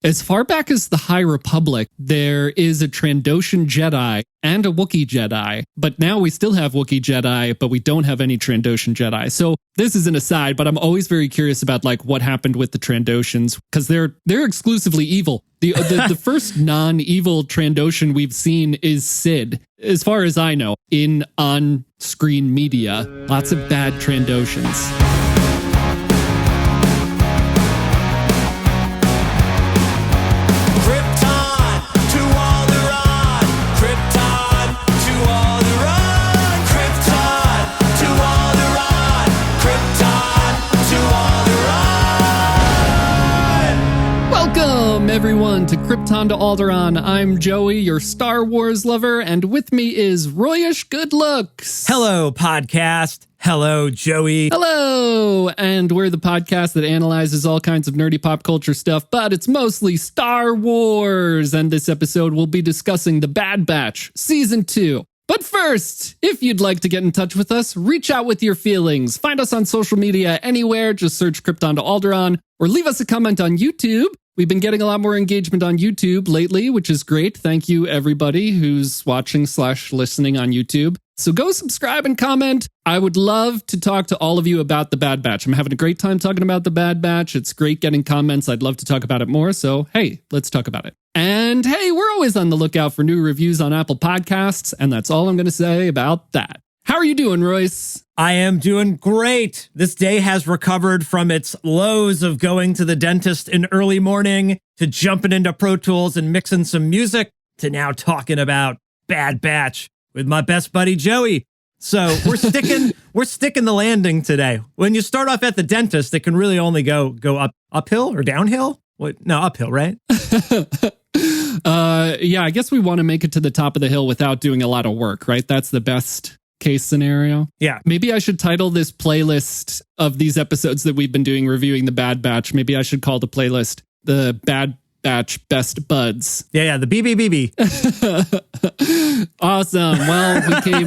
As far back as the High Republic, there is a Trandoshan Jedi and a Wookiee Jedi, but now we still have Wookiee Jedi, but we don't have any Trandoshan Jedi. So this is an aside, but I'm always very curious about like what happened with the Trandoshans, because they're exclusively evil. The first non-evil Trandoshan we've seen is Sid, as far as I know, in on-screen media. Lots of bad Trandoshans. Everyone to Krypton to Alderaan. I'm Joey, your Star Wars lover, and with me is Royish Good Looks. Hello, podcast. Hello, Joey. Hello, and we're the podcast that analyzes all kinds of nerdy pop culture stuff, but it's mostly Star Wars, and this episode we'll be discussing The Bad Batch, Season 2. But first, if you'd like to get in touch with us, reach out with your feelings. Find us on social media anywhere, just search Krypton to Alderaan, or leave us a comment on YouTube. We've been getting a lot more engagement on YouTube lately, which is great. Thank you, everybody who's watching/listening on YouTube. So go subscribe and comment. I would love to talk to all of you about The Bad Batch. I'm having a great time talking about The Bad Batch. It's great getting comments. I'd love to talk about it more. So, hey, let's talk about it. And hey, we're always on the lookout for new reviews on Apple Podcasts. And that's all I'm going to say about that. How are you doing, Royce? I am doing great. This day has recovered from its lows of going to the dentist in early morning to jumping into Pro Tools and mixing some music to now talking about Bad Batch with my best buddy Joey. So we're sticking the landing today. When you start off at the dentist, it can really only go uphill or downhill. What? No, uphill, right? Yeah, I guess we want to make it to the top of the hill without doing a lot of work, right? That's the best case scenario. Yeah. Maybe I should title this playlist of these episodes that we've been doing reviewing The Bad Batch. Maybe I should call the playlist The Bad Batch Best Buds. Yeah, the BBBB. Awesome. Well, we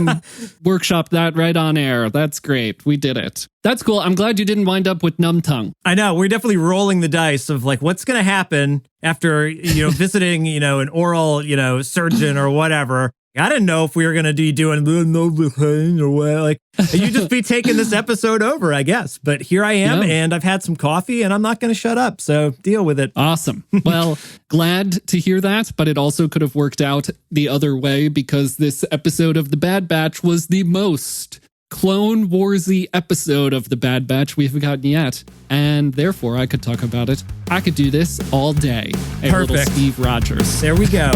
workshopped that right on air. That's great. We did it. That's cool. I'm glad you didn't wind up with numb tongue. I know. We're definitely rolling the dice of like what's going to happen after, visiting, an oral, surgeon or whatever. I didn't know if we were going to be doing or what. Like, you just be taking this episode over, I guess. But here I am, and I've had some coffee, and I'm not going to shut up. So deal with it. Awesome. Well, glad to hear that. But it also could have worked out the other way because this episode of The Bad Batch was the most Clone Warsy episode of The Bad Batch we've gotten yet. And therefore, I could talk about it. I could do this all day. A Perfect. Little Steve Rogers. There we go.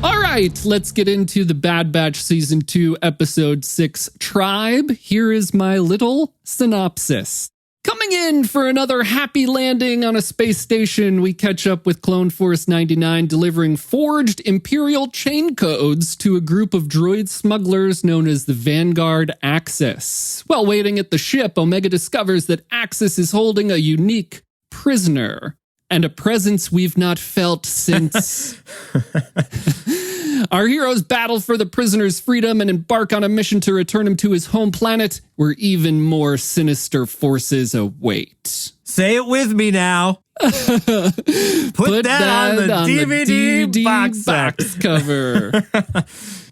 All right, let's get into The Bad Batch Season 2, Episode 6, Tribe. Here is my little synopsis. Coming in for another happy landing on a space station, we catch up with Clone Force 99 delivering forged Imperial chain codes to a group of droid smugglers known as the Vanguard Axis. While waiting at the ship, Omega discovers that Axis is holding a unique prisoner. And a presence we've not felt since. Our heroes battle for the prisoner's freedom and embark on a mission to return him to his home planet, where even more sinister forces await. Say it with me now. Put that on the DVD box cover.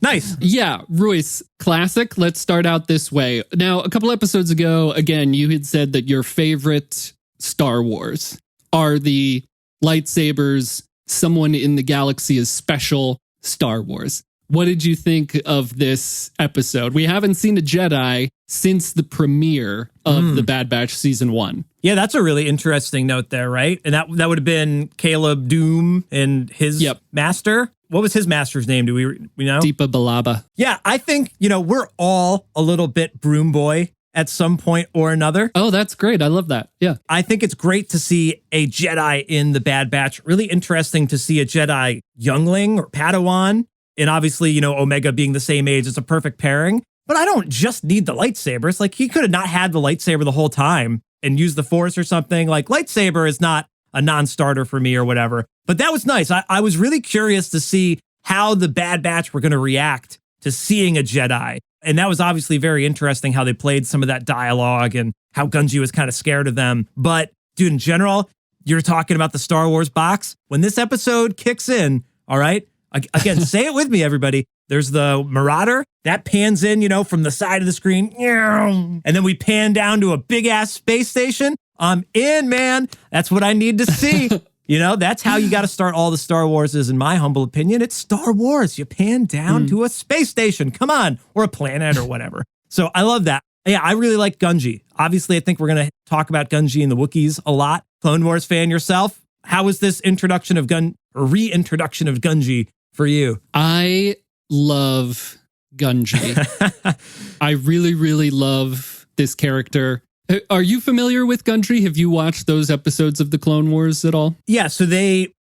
Nice. Yeah, Royce, classic. Let's start out this way. Now, a couple episodes ago, again, you had said that your favorite Star Wars are the lightsabers, someone in the galaxy is special, Star Wars. What did you think of this episode? We haven't seen a Jedi since the premiere of The Bad Batch Season 1. Yeah, that's a really interesting note there, right? And that would have been Caleb Doom and his master. What was his master's name? Do we know? Deepa Balaba. Yeah, I think, we're all a little bit broom boy at some point or another. Oh, that's great. I love that. Yeah. I think it's great to see a Jedi in The Bad Batch. Really interesting to see a Jedi youngling or Padawan. And obviously, Omega being the same age is a perfect pairing. But I don't just need the lightsabers. Like, he could have not had the lightsaber the whole time and used the Force or something. Like, lightsaber is not a non-starter for me or whatever. But that was nice. I was really curious to see how the Bad Batch were going to react to seeing a Jedi. And that was obviously very interesting how they played some of that dialogue and how Gungi was kind of scared of them. But dude, in general, you're talking about the Star Wars box. When this episode kicks in, all right, again, say it with me, everybody. There's the Marauder that pans in, from the side of the screen. And then we pan down to a big ass space station. I'm in, man. That's what I need to see. That's how you got to start all the Star Warses, in my humble opinion. It's Star Wars. You pan down to a space station. Come on. Or a planet or whatever. So I love that. Yeah, I really like Gungi. Obviously, I think we're going to talk about Gungi and the Wookiees a lot. Clone Wars fan yourself. How was this reintroduction of Gungi for you? I love Gungi. I really, really love this character. Are you familiar with Gungi? Have you watched those episodes of the Clone Wars at all? Yeah, so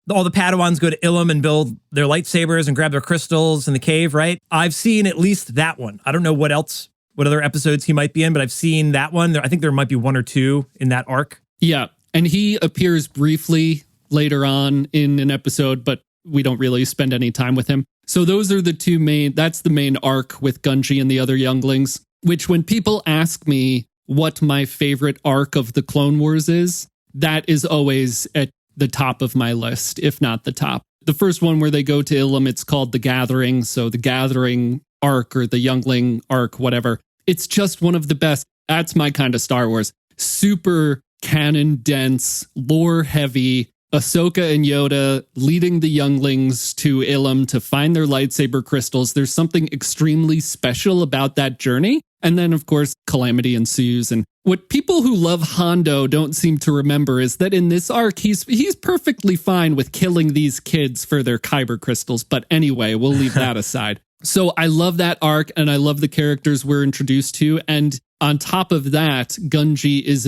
all the Padawans go to Ilum and build their lightsabers and grab their crystals in the cave, right? I've seen at least that one. I don't know what other episodes he might be in, but I've seen that one. I think there might be one or two in that arc. Yeah, and he appears briefly later on in an episode, but we don't really spend any time with him. So those are that's the main arc with Gungi and the other younglings, which when people ask me what my favorite arc of the Clone Wars is, that is always at the top of my list, if not the top. The first one where they go to Ilum, it's called The Gathering. So the Gathering arc or the Youngling arc, whatever. It's just one of the best. That's my kind of Star Wars. Super canon dense, lore heavy. Ahsoka and Yoda leading the younglings to Ilum to find their lightsaber crystals. There's something extremely special about that journey. And then, of course, calamity ensues. And what people who love Hondo don't seem to remember is that in this arc, he's perfectly fine with killing these kids for their kyber crystals. But anyway, we'll leave that aside. So I love that arc, and I love the characters we're introduced to. And on top of that, Gungi is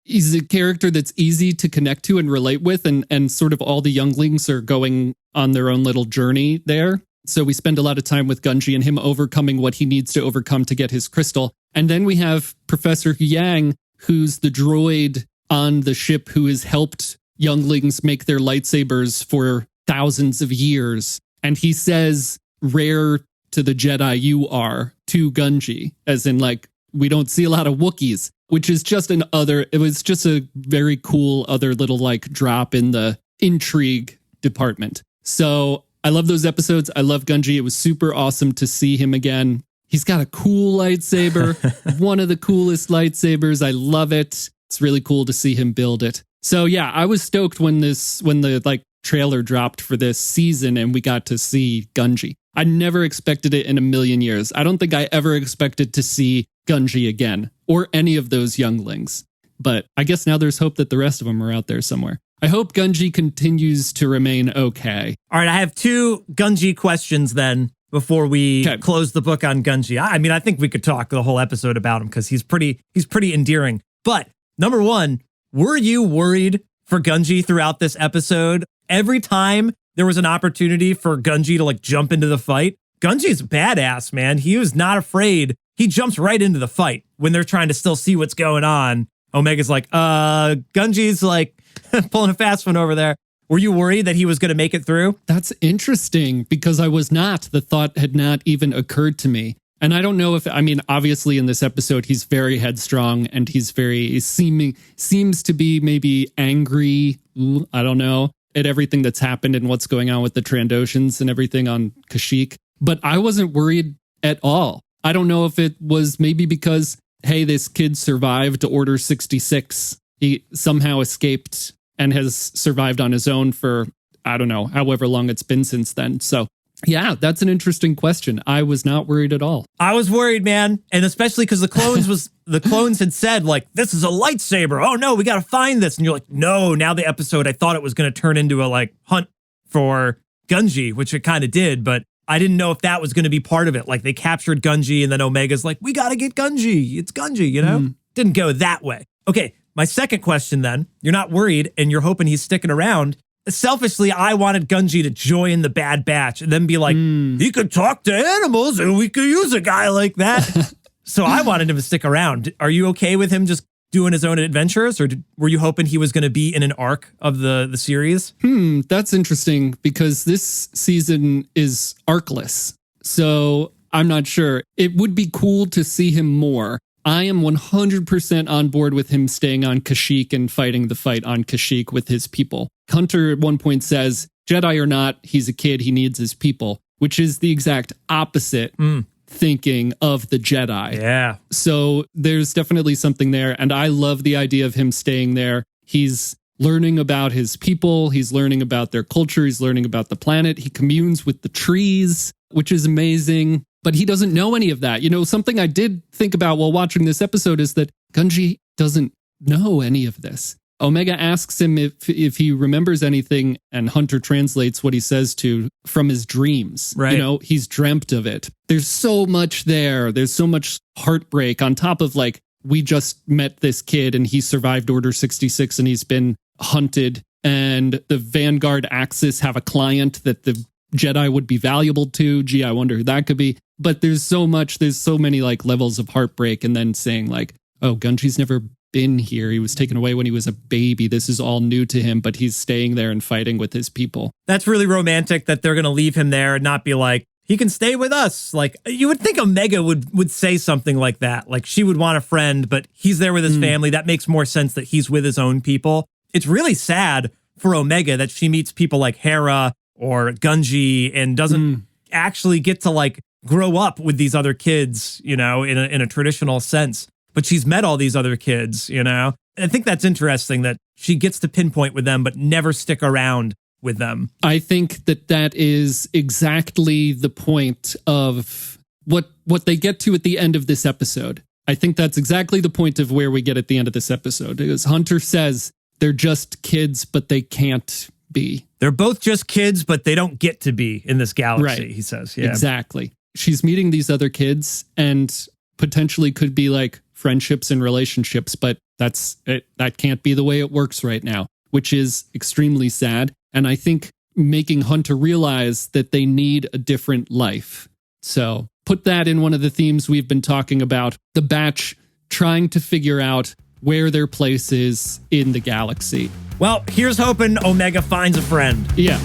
he's a character that's easy to connect to and relate with. And sort of all the younglings are going on their own little journey there. So we spend a lot of time with Gungi and him overcoming what he needs to overcome to get his crystal. And then we have Professor Yang, who's the droid on the ship who has helped younglings make their lightsabers for thousands of years. And he says, "Rare to the Jedi you are," to Gungi, as in we don't see a lot of Wookiees, which is just it was just a very cool other little drop in the intrigue department. So I love those episodes. I love Gungi. It was super awesome to see him again. He's got a cool lightsaber, one of the coolest lightsabers. I love it. It's really cool to see him build it. So yeah, I was stoked when the trailer dropped for this season and we got to see Gungi. I never expected it in a million years. I don't think I ever expected to see Gungi again or any of those younglings. But I guess now there's hope that the rest of them are out there somewhere. I hope Gungi continues to remain okay. All right, I have two Gungi questions then before we close the book on Gungi. I mean, I think we could talk the whole episode about him because he's pretty endearing. But number one, were you worried for Gungi throughout this episode? Every time there was an opportunity for Gungi to jump into the fight, Gungi's badass, man. He was not afraid. He jumps right into the fight when they're trying to still see what's going on. Omega's Gungi's pulling a fast one over there. Were you worried that he was going to make it through? That's interesting because I was not. The thought had not even occurred to me. And I don't know obviously in this episode, he's very headstrong and seems to be maybe angry. I don't know, at everything that's happened and what's going on with the Trandoshans and everything on Kashyyyk. But I wasn't worried at all. I don't know if it was maybe because, hey, this kid survived Order 66. He somehow escaped and has survived on his own for, I don't know, however long it's been since then. So yeah, that's an interesting question. I was not worried at all. I was worried, man. And especially because the clones had said, this is a lightsaber. Oh no, we got to find this. And you're no, now the episode, I thought it was going to turn into a hunt for Gungi, which it kind of did, but I didn't know if that was going to be part of it. They captured Gungi and then Omega's we got to get Gungi. It's Gungi, Didn't go that way. Okay, my second question then, you're not worried and you're hoping he's sticking around. Selfishly, I wanted Gungi to join the Bad Batch and then be he could talk to animals and we could use a guy like that. So I wanted him to stick around. Are you okay with him just doing his own adventures, or were you hoping he was going to be in an arc of the series? That's interesting because this season is arcless. So I'm not sure. It would be cool to see him more. I am 100% on board with him staying on Kashyyyk and fighting the fight on Kashyyyk with his people. Hunter at one point says, Jedi or not, he's a kid, he needs his people, which is the exact opposite thinking of the Jedi. Yeah. So there's definitely something there. And I love the idea of him staying there. He's learning about his people. He's learning about their culture. He's learning about the planet. He communes with the trees, which is amazing. But he doesn't know any of that. You know, something I did think about while watching this episode is that Gungi doesn't know any of this. Omega asks him if he remembers anything, and Hunter translates what he says to from his dreams. Right. You know, he's dreamt of it. There's so much there. There's so much heartbreak on top of like, we just met this kid and he survived Order 66 and he's been hunted, and the Vanguard Axis have a client that the Jedi would be valuable to. Gee, I wonder who that could be. But there's so many like levels of heartbreak, and then saying like, oh, Gungi's never been here. He was taken away when he was a baby. This is all new to him, but he's staying there and fighting with his people. That's really romantic that they're going to leave him there and not be like, he can stay with us. Like, you would think Omega would say something like that. Like, she would want a friend, but he's there with his family. That makes more sense that he's with his own people. It's really sad for Omega that she meets people like Hera or Gungi and doesn't actually get to like grow up with these other kids, you know, in a traditional sense. But she's met all these other kids, you know. I think that's interesting that she gets to pinpoint with them, but never stick around with them. I think that is exactly the point of what they get to at the end of this episode. I think that's exactly the point of where we get at the end of this episode. Because Hunter says they're just kids, but they can't be. They're both just kids, but they don't get to be in this galaxy, right. He says. Yeah. Exactly. She's meeting these other kids and potentially could be like friendships and relationships, but that can't be the way it works right now, which is extremely sad. And I think making Hunter realize that they need a different life. So put that in one of the themes we've been talking about, the batch trying to figure out where their place is in the galaxy. Well, here's hoping Omega finds a friend. Yeah.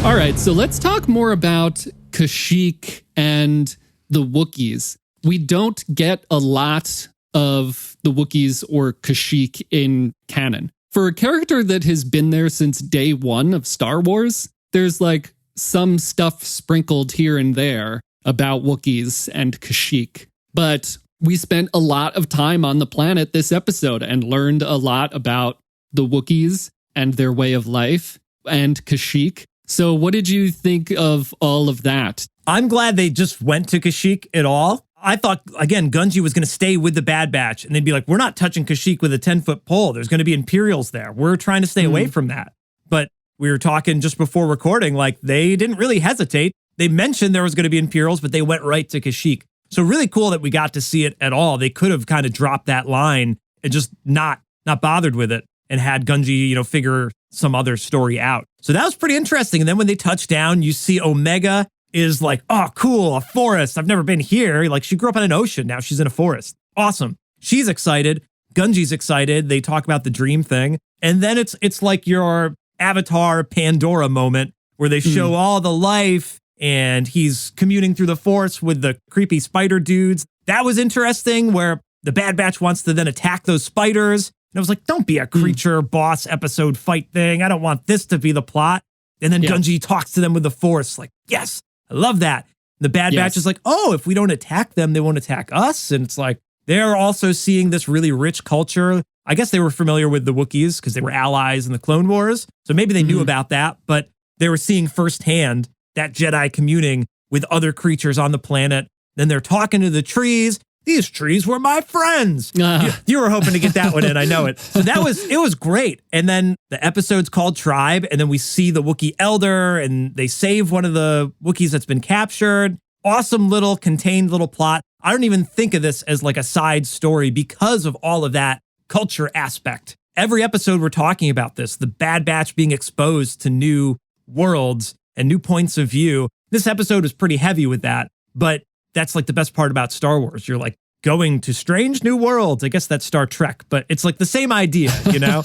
All right, so let's talk more about Kashyyyk and the Wookiees. We don't get a lot of the Wookiees or Kashyyyk in canon. For a character that has been there since day one of Star Wars, there's like some stuff sprinkled here and there about Wookiees and Kashyyyk. But we spent a lot of time on the planet this episode and learned a lot about the Wookiees and their way of life and Kashyyyk. So what did you think of all of that? I'm glad they just went to Kashyyyk at all. I thought, again, Gungi was going to stay with the Bad Batch and they'd be like, we're not touching Kashyyyk with a 10-foot pole. There's going to be Imperials there. We're trying to stay away from that. But we were talking just before recording, like they didn't really hesitate. They mentioned there was going to be Imperials, but they went right to Kashyyyk. So really cool that we got to see it at all. They could have kind of dropped that line and just not bothered with it and had Gungi, you know, figure some other story out. So that was pretty interesting. And then when they touch down, you see Omega is like, oh, cool, a forest. I've never been here. Like, she grew up on an ocean. Now she's in a forest. Awesome. She's excited. Gungi's excited. They talk about the dream thing. And then it's like your Avatar Pandora moment where they show all the life and he's communing through the forest with the creepy spider dudes. That was interesting, where the Bad Batch wants to then attack those spiders. And I was like, don't be a creature boss episode fight thing. I don't want this to be the plot. And then Gungi talks to them with the Force. Like, yes, I love that. The Bad Batch is like, oh, if we don't attack them, they won't attack us. And it's like, they're also seeing this really rich culture. I guess they were familiar with the Wookiees because they were allies in the Clone Wars. So maybe they knew about that, but they were seeing firsthand that Jedi communing with other creatures on the planet. Then they're talking to the trees. These trees were my friends. You were hoping to get that one in. I know it. So it was great. And then the episode's called Tribe. And then we see the Wookiee Elder and they save one of the Wookiees that's been captured. Awesome little contained little plot. I don't even think of this as like a side story because of all of that culture aspect. Every episode we're talking about this, the Bad Batch being exposed to new worlds and new points of view. This episode was pretty heavy with that, but that's like the best part about Star Wars. You're like going to strange new worlds. I guess that's Star Trek, but it's like the same idea, you know?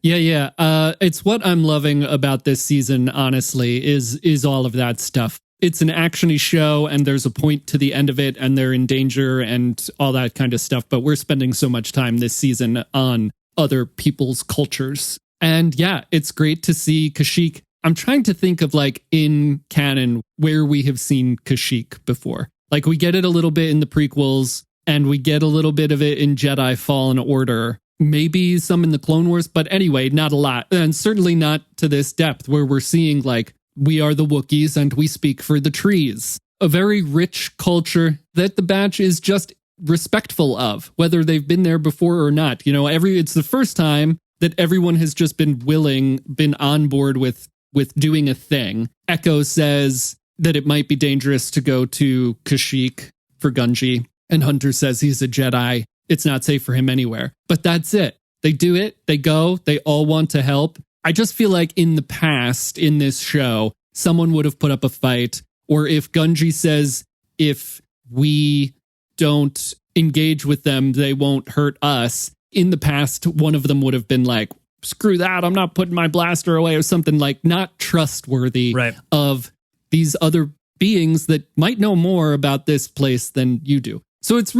Yeah. It's what I'm loving about this season, honestly, is all of that stuff. it's an actiony show and there's a point to the end of it and they're in danger and all that kind of stuff. But we're spending so much time this season on other people's cultures. And yeah, it's great to see Kashyyyk. I'm trying to think of like in canon where we have seen Kashyyyk before. Like we get it a little bit in the prequels and we get a little bit of it in Jedi Fallen Order. Maybe some in the Clone Wars, but anyway, not a lot. And certainly not to this depth where we're seeing like, we are the Wookiees and we speak for the trees. A very rich culture that the Batch is just respectful of, whether they've been there before or not. You know, it's the first time that everyone has just been on board with doing a thing. Echo says that it might be dangerous to go to Kashyyyk for Gungi, and Hunter says he's a Jedi. It's not safe for him anywhere. But that's it. They do it. They go. They all want to help. I just feel like in the past, in this show, someone would have put up a fight. Or if Gungi says, if we don't engage with them, they won't hurt us. In the past, one of them would have been like, screw that, I'm not putting my blaster away, or something like not trustworthy of these other beings that might know more about this place than you do. So it's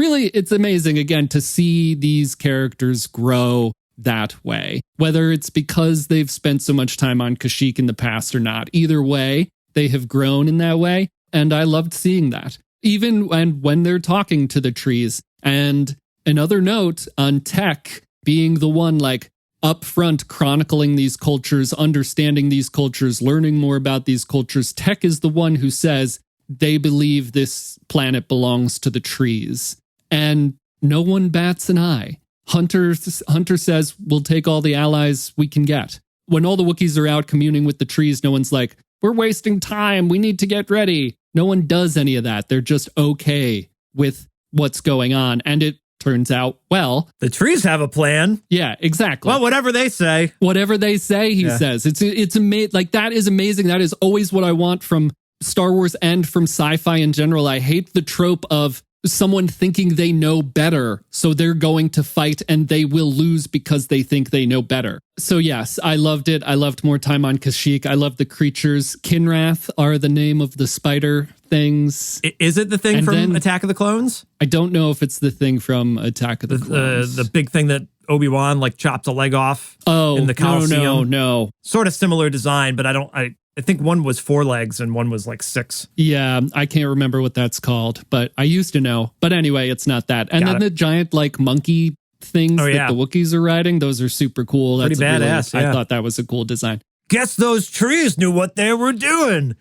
amazing, again, to see these characters grow that way, whether it's because they've spent so much time on Kashyyyk in the past or not. Either way, they have grown in that way. And I loved seeing that, even when they're talking to the trees. And another note on Tech being the one like up front chronicling these cultures, understanding these cultures, learning more about these cultures. Tech is the one who says they believe this planet belongs to the trees. And no one bats an eye. Hunter says, we'll take all the allies we can get. When all the Wookiees are out communing with the trees, no one's like, we're wasting time, we need to get ready. No one does any of that. They're just okay with what's going on. And it turns out, well, the trees have a plan. Yeah, exactly. Well, whatever they say. Whatever they say, he says. It's amazing. Like, that is amazing. That is always what I want from Star Wars and from sci-fi in general. I hate the trope of someone thinking they know better, so they're going to fight and they will lose because they think they know better. So yes, I loved it. I loved more time on Kashyyyk. I loved the creatures. Kinrath are the name of the spider things. Is it the thing from Attack of the Clones? I don't know if it's the thing from Attack of the Clones. The big thing that Obi-Wan like chopped a leg off in the Coliseum. No. Sort of similar design, but I think one was 4 legs and one was like 6. Yeah, I can't remember what that's called, but I used to know. But anyway, it's not that. And then the giant like monkey things that the Wookiees are riding, those are super cool. Pretty badass. I thought that was a cool design. Guess those trees knew what they were doing.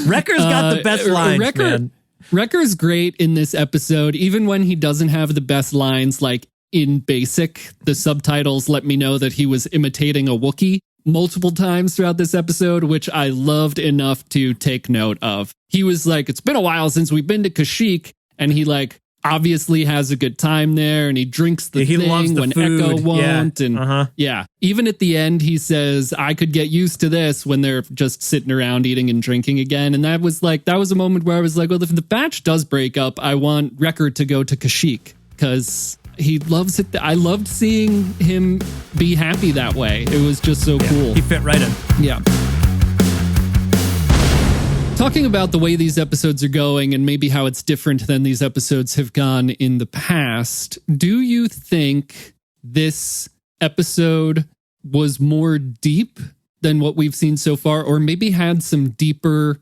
Wrecker's got the best lines, man. Wrecker's great in this episode, even when he doesn't have the best lines. Like in Basic, the subtitles let me know that he was imitating a Wookiee multiple times throughout this episode, which I loved enough to take note of. He was like, it's been a while since we've been to Kashyyyk, and he like obviously has a good time there, and he drinks the thing loves the when food. Echo won't. Even at the end, he says, I could get used to this, when they're just sitting around eating and drinking again. And that was a moment where I was like, well, if the batch does break up, I want Wrecker to go to Kashyyyk, because he loves it. I loved seeing him be happy that way. It was just so cool. He fit right in. Yeah. Talking about the way these episodes are going and maybe how it's different than these episodes have gone in the past, do you think this episode was more deep than what we've seen so far, or maybe had some deeper,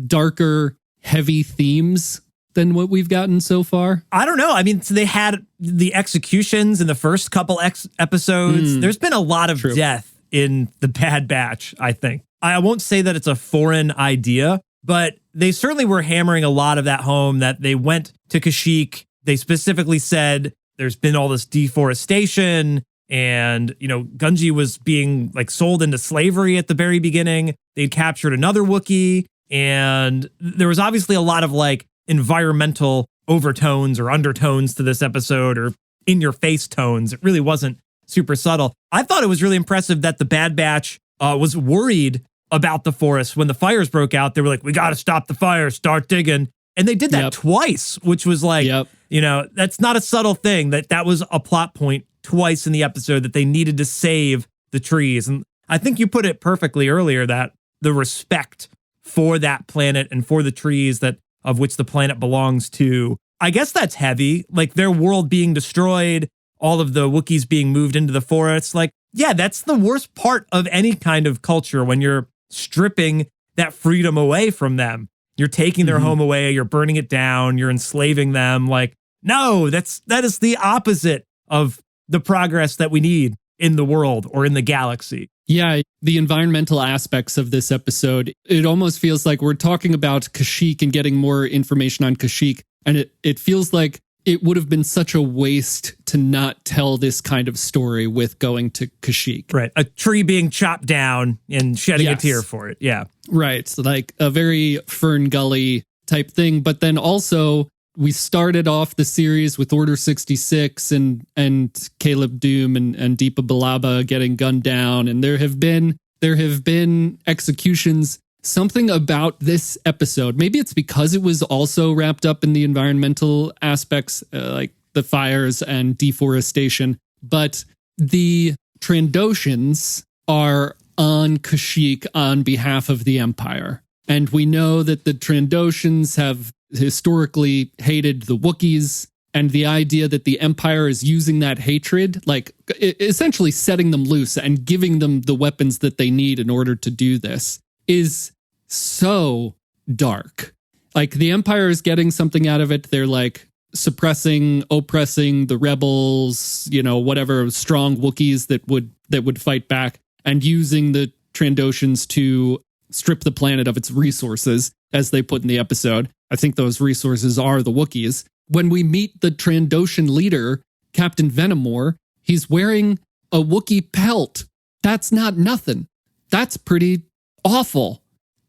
darker, heavy themes than what we've gotten so far? I don't know. I mean, so they had the executions in the first couple episodes. There's been a lot of death in the Bad Batch, I think. I won't say that it's a foreign idea, but they certainly were hammering a lot of that home, that they went to Kashyyyk. They specifically said there's been all this deforestation, and, you know, Gungi was being like sold into slavery at the very beginning. They'd captured another Wookiee, and there was obviously a lot of like environmental overtones or undertones to this episode, or in your face tones. It really wasn't super subtle. I thought it was really impressive that the Bad Batch was worried about the forest when the fires broke out. They were like, we got to stop the fire, start digging. And they did that twice, which was like, you know, that's not a subtle thing. That was a plot point twice in the episode, that they needed to save the trees. And I think you put it perfectly earlier, that the respect for that planet and for the trees that of which the planet belongs to. I guess that's heavy. Like their world being destroyed, all of the Wookiees being moved into the forests. Like, yeah, that's the worst part of any kind of culture when you're stripping that freedom away from them. You're taking their home away, you're burning it down, you're enslaving them. Like, no, that is the opposite of the progress that we need in the world or in the galaxy. Yeah, the environmental aspects of this episode, it almost feels like we're talking about Kashyyyk and getting more information on Kashyyyk. And it feels like it would have been such a waste to not tell this kind of story with going to Kashyyyk. Right. A tree being chopped down and shedding a tear for it. Yeah. Right. So like a very Fern Gully type thing. But then also we started off the series with Order 66 and Caleb Doom and Deepa Balaba getting gunned down. And there have been executions. Something about this episode, maybe it's because it was also wrapped up in the environmental aspects, like the fires and deforestation, but the Trandoshans are on Kashyyyk on behalf of the Empire. And we know that the Trandoshans have historically hated the Wookiees, and the idea that the Empire is using that hatred, like essentially setting them loose and giving them the weapons that they need in order to do this, is so dark. Like the Empire is getting something out of it. They're like oppressing the rebels, whatever strong Wookiees that would fight back, and using the Trandoshans to strip the planet of its resources, as they put in the episode. I think those resources are the Wookiees. When we meet the Trandoshan leader, Captain Venomore, he's wearing a Wookiee pelt. That's not nothing. That's pretty awful.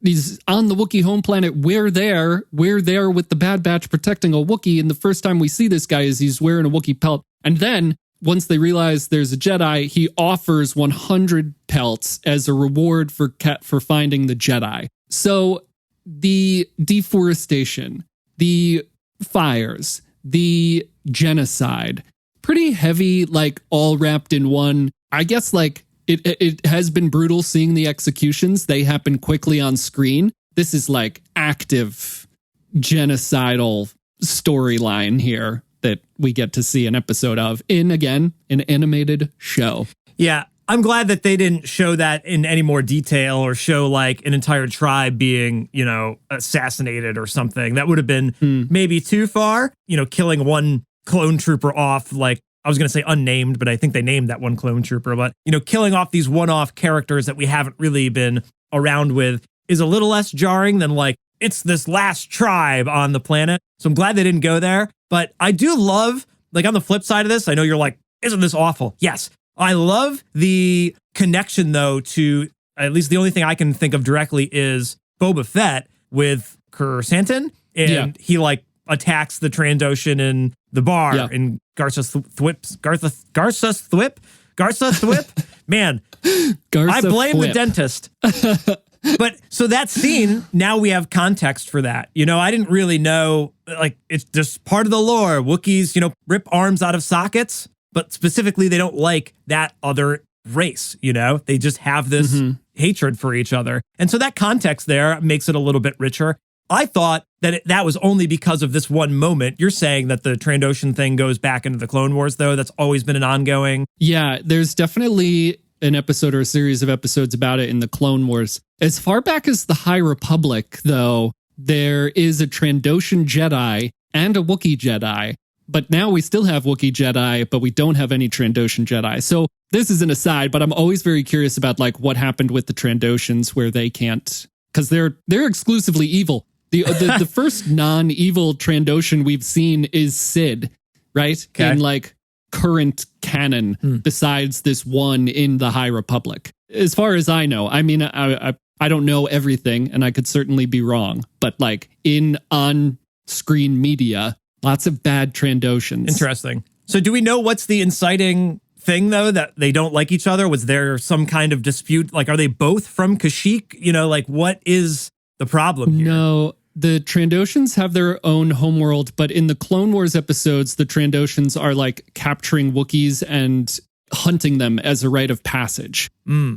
He's on the Wookiee home planet. We're there with the Bad Batch protecting a Wookiee. And the first time we see this guy is he's wearing a Wookiee pelt. And then once they realize there's a Jedi, he offers 100 pelts as a reward for finding the Jedi. So the deforestation, the fires, the genocide, pretty heavy, like all wrapped in one. I guess like it has been brutal seeing the executions. They happen quickly on screen. This is like active genocidal storyline here that we get to see an episode of in, again, an animated show. Yeah, I'm glad that they didn't show that in any more detail or show like an entire tribe being, assassinated or something. That would have been maybe too far, killing one clone trooper off, like I was going to say unnamed, but I think they named that one clone trooper. But, killing off these one-off characters that we haven't really been around with is a little less jarring than like, it's this last tribe on the planet. So I'm glad they didn't go there. But I do love, like on the flip side of this, I know you're like, isn't this awful? Yes. I love the connection, though, to at least the only thing I can think of directly is Boba Fett with Kersantin. And he like attacks the Trandoshan in the bar in Garza Thwip. Man, I blame the dentist. But so that scene, now we have context for that. I didn't really know, like, it's just part of the lore. Wookiees, rip arms out of sockets, but specifically they don't like that other race, They just have this hatred for each other. And so that context there makes it a little bit richer. I thought that that was only because of this one moment. You're saying that the Trandoshan thing goes back into the Clone Wars, though? That's always been an ongoing? Yeah, there's definitely an episode or a series of episodes about it in the Clone Wars. As far back as the High Republic, though, there is a Trandoshan Jedi and a Wookiee Jedi. But now we still have Wookiee Jedi, but we don't have any Trandoshan Jedi. So this is an aside, but I'm always very curious about like what happened with the Trandoshans where they can't, because they're exclusively evil. The first non-evil Trandoshan we've seen is Sid, right? Okay. In like current canon, besides this one in the High Republic. As far as I know, I mean, I don't know everything, and I could certainly be wrong, but like in on-screen media, lots of bad Trandoshans. Interesting. So do we know what's the inciting thing, though, that they don't like each other? Was there some kind of dispute? Like, are they both from Kashyyyk? Like, what is the problem here? No, the Trandoshans have their own homeworld, but in the Clone Wars episodes, the Trandoshans are like capturing Wookiees and hunting them as a rite of passage.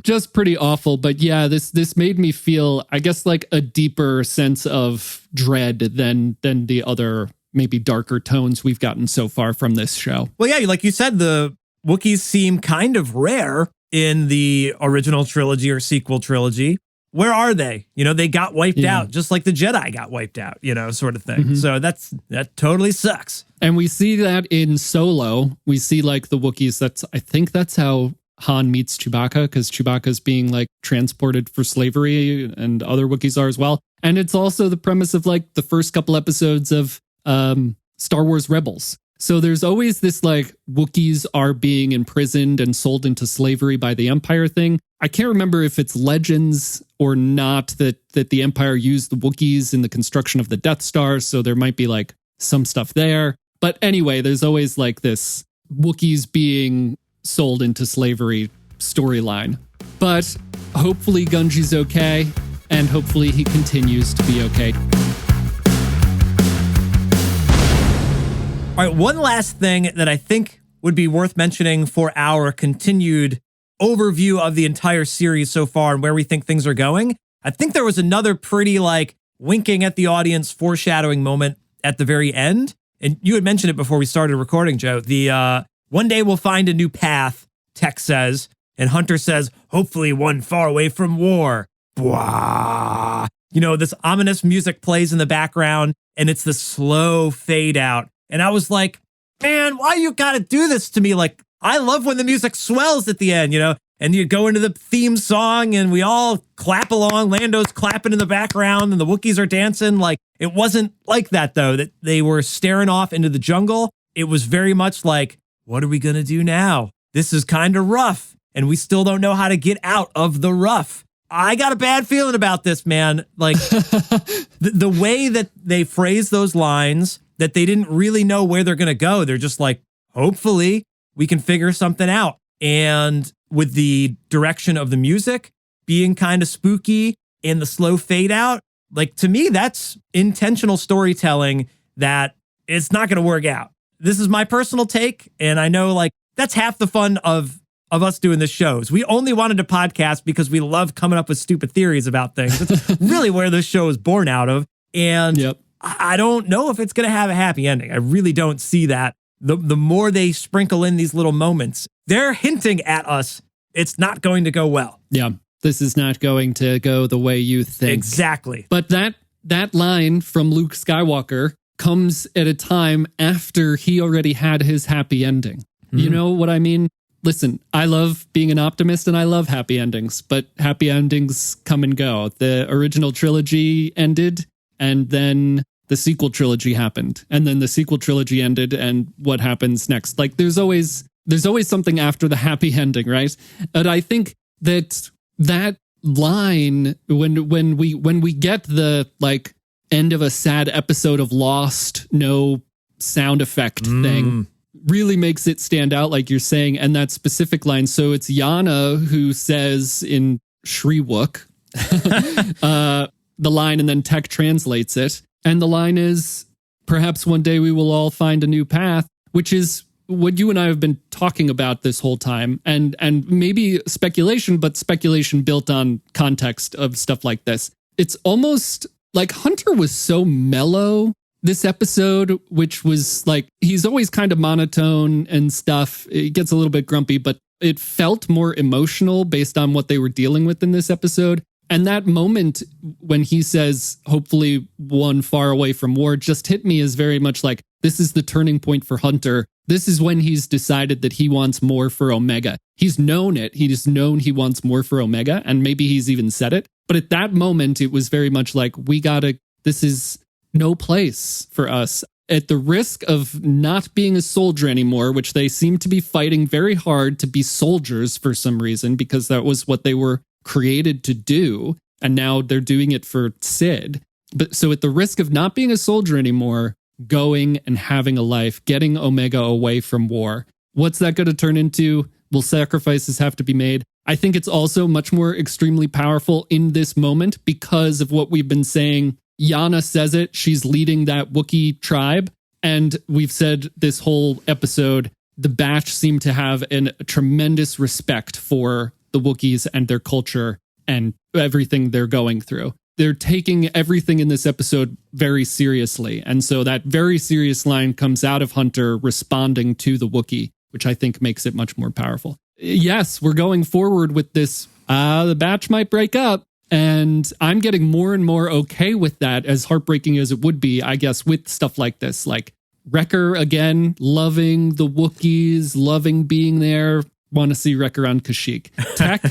Just pretty awful. But yeah, this made me feel, I guess, like a deeper sense of dread than the other maybe darker tones we've gotten so far from this show. Well, yeah, like you said, the Wookiees seem kind of rare in the original trilogy or sequel trilogy. Where are they? They got wiped out just like the Jedi got wiped out, sort of thing. So that totally sucks. And we see that in Solo. We see like the Wookiees. I think that's how Han meets Chewbacca, because Chewbacca's being like transported for slavery, and other Wookiees are as well. And it's also the premise of like the first couple episodes of Star Wars Rebels. So there's always this like Wookiees are being imprisoned and sold into slavery by the Empire thing. I can't remember if it's Legends or not that the Empire used the Wookiees in the construction of the Death Star. So there might be like some stuff there. But anyway, there's always like this Wookiees being sold into slavery storyline. But hopefully Gungi's okay, and hopefully he continues to be okay. All right, one last thing that I think would be worth mentioning for our continued overview of the entire series so far and where we think things are going. I think there was another pretty like winking at the audience foreshadowing moment at the very end. And you had mentioned it before we started recording, Joe. The one day we'll find a new path, Tech says. And Hunter says, hopefully one far away from war. Bwah. This ominous music plays in the background and it's the slow fade out. And I was like, man, why you gotta do this to me? Like, I love when the music swells at the end, and you go into the theme song and we all clap along. Lando's clapping in the background and the Wookiees are dancing. Like, it wasn't like that, though, that they were staring off into the jungle. It was very much like, what are we gonna do now? This is kind of rough, and we still don't know how to get out of the rough. I got a bad feeling about this, man. Like, the way that they phrase those lines, that they didn't really know where they're going to go. They're just like, hopefully we can figure something out. And with the direction of the music being kind of spooky and the slow fade out, like, to me, that's intentional storytelling that it's not going to work out. This is my personal take. And I know, like, that's half the fun of us doing this shows. We only wanted to podcast because we love coming up with stupid theories about things. It's really where this show is born out of. And I don't know if it's going to have a happy ending. I really don't see that. The more they sprinkle in these little moments, they're hinting at us it's not going to go well. Yeah, this is not going to go the way you think. Exactly. But that line from Luke Skywalker comes at a time after he already had his happy ending. You know what I mean? Listen, I love being an optimist and I love happy endings, but happy endings come and go. The original trilogy ended, and then the sequel trilogy happened, and then the sequel trilogy ended, and what happens next? Like, there's always something after the happy ending, right? And I think that line, when we get the like end of a sad episode of Lost, no sound effect thing, really makes it stand out, like you're saying. And that specific line, so it's Yana who says in Shriwook the line, and then Tech translates it. And the line is, perhaps one day we will all find a new path, which is what you and I have been talking about this whole time. And maybe speculation, but speculation built on context of stuff like this. It's almost like Hunter was so mellow this episode, which was like, he's always kind of monotone and stuff. It gets a little bit grumpy, but it felt more emotional based on what they were dealing with in this episode. And that moment when he says, hopefully one far away from war, just hit me as very much like, this is the turning point for Hunter. This is when he's decided that he wants more for Omega. He's known it. He's known he wants more for Omega, and maybe he's even said it. But at that moment, it was very much like, this is no place for us. At the risk of not being a soldier anymore, which they seem to be fighting very hard to be soldiers for some reason, because that was what they were created to do, and now they're doing it for Sid. But so at the risk of not being a soldier anymore, going and having a life, getting Omega away from war, what's that going to turn into? Will sacrifices have to be made? I think it's also much more extremely powerful in this moment because of what we've been saying. Yana says it, she's leading that Wookiee tribe, and we've said this whole episode the Batch seem to have a tremendous respect for the Wookiees and their culture and everything they're going through. They're taking everything in this episode very seriously. And so that very serious line comes out of Hunter responding to the Wookiee, which I think makes it much more powerful. Yes, we're going forward with this. The Batch might break up. And I'm getting more and more okay with that, as heartbreaking as it would be, I guess, with stuff like this. Like Wrecker, again, loving the Wookiees, loving being there. Want to see Wrecker on Kashyyyk. Tech,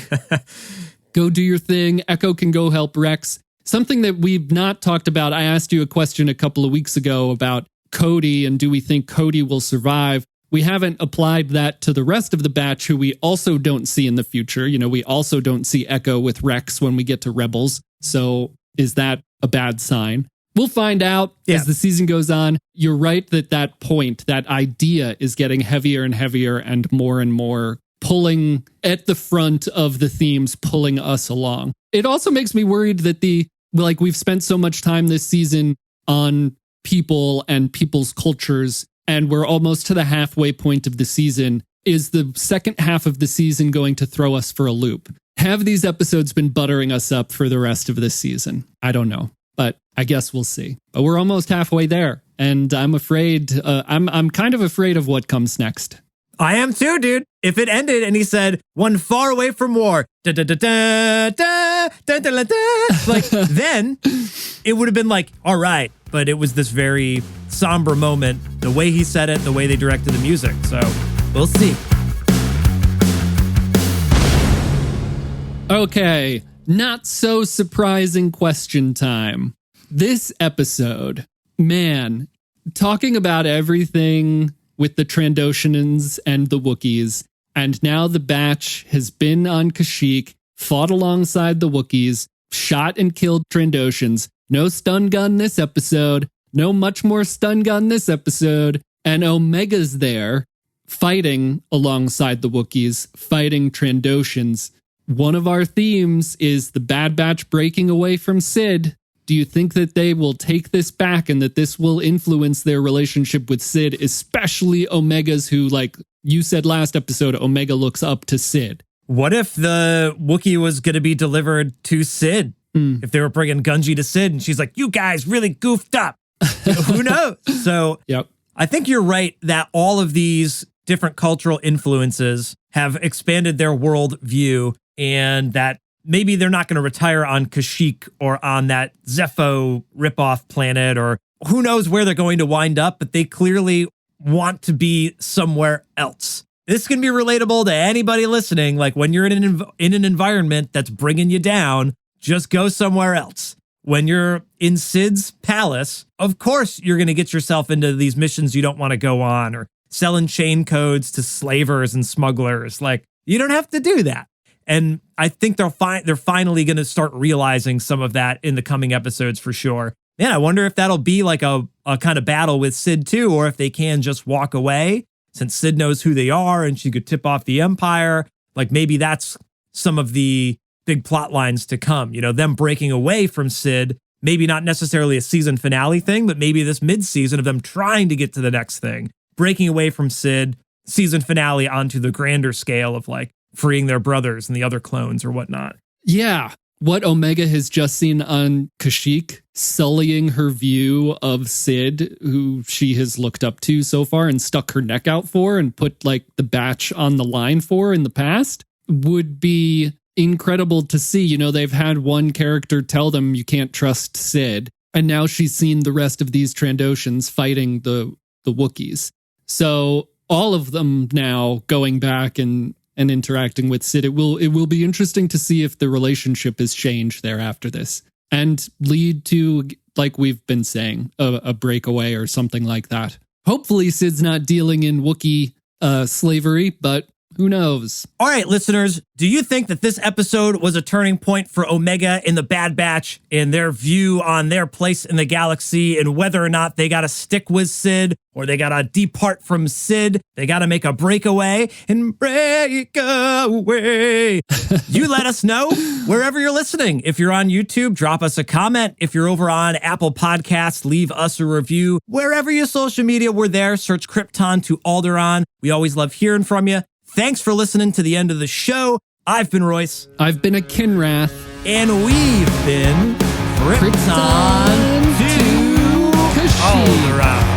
go do your thing. Echo can go help Rex. Something that we've not talked about, I asked you a question a couple of weeks ago about Cody, and do we think Cody will survive? We haven't applied that to the rest of the Batch, who we also don't see in the future. You know, we also don't see Echo with Rex when we get to Rebels. So is that a bad sign? We'll find out as the season goes on. You're right that point, that idea is getting heavier and heavier and more pulling at the front of the themes, pulling us along. It also makes me worried that we've spent so much time this season on people and people's cultures, and we're almost to the halfway point of the season. Is the second half of the season going to throw us for a loop? Have these episodes been buttering us up for the rest of this season? I don't know, but I guess we'll see. But we're almost halfway there, and I'm afraid, I'm kind of afraid of what comes next. I am too, dude. If it ended and he said, "One far away from war," da, da, da, da, da, da, da, da, like, then it would have been like, all right. But it was this very somber moment, the way he said it, the way they directed the music. So we'll see. Okay, not so surprising question time. This episode, man, talking about everything with the Trandoshanans and the Wookiees, and now the Batch has been on Kashyyyk, fought alongside the Wookiees, shot and killed Trandoshans. No stun gun this episode. No much more stun gun this episode. And Omega's there fighting alongside the Wookiees, fighting Trandoshans. One of our themes is the Bad Batch breaking away from Sid. Do you think that they will take this back and that this will influence their relationship with Sid, especially Omega's, who, like you said last episode, Omega looks up to Sid? What if the Wookiee was going to be delivered to Sid? If they were bringing Gungi to Sid and she's like, "You guys really goofed up." Who knows? So I think you're right that all of these different cultural influences have expanded their world view, and that maybe they're not going to retire on Kashyyyk or on that Zepho ripoff planet, or who knows where they're going to wind up, but they clearly want to be somewhere else. This can be relatable to anybody listening. Like, when you're in an environment that's bringing you down, just go somewhere else. When you're in Sid's palace, of course you're going to get yourself into these missions you don't want to go on, or selling chain codes to slavers and smugglers. Like, you don't have to do that. And I think they're finally going to start realizing some of that in the coming episodes for sure. And I wonder if that'll be like a kind of battle with Sid too, or if they can just walk away, since Sid knows who they are and she could tip off the Empire. Like, maybe that's some of the big plot lines to come, you know, them breaking away from Sid, maybe not necessarily a season finale thing, but maybe this mid-season of them trying to get to the next thing, breaking away from Sid, season finale onto the grander scale of like freeing their brothers and the other clones or whatnot. Yeah. What Omega has just seen on Kashyyyk, sullying her view of Sid, who she has looked up to so far and stuck her neck out for and put like the Batch on the line for in the past, would be incredible to see. You know, they've had one character tell them you can't trust Sid, and now she's seen the rest of these Trandoshans fighting the Wookiees. So all of them now going back and interacting with Sid, it will be interesting to see if the relationship has changed there after this and lead to, like we've been saying, a breakaway or something like that. Hopefully Sid's not dealing in Wookiee slavery, but Who knows? All right, listeners, do you think that this episode was a turning point for Omega in the Bad Batch in their view on their place in the galaxy and whether or not they got to stick with Sid or they got to depart from Sid? They got to make a breakaway and break away. You let us know wherever you're listening. If you're on YouTube, drop us a comment. If you're over on Apple Podcasts, leave us a review. Wherever you social media, we're there. Search Krypton to Alderaan. We always love hearing from you. Thanks for listening to the end of the show. I've been Royce. I've been a Kinrath. And we've been Krypton to Kashyyyk. Alderaan.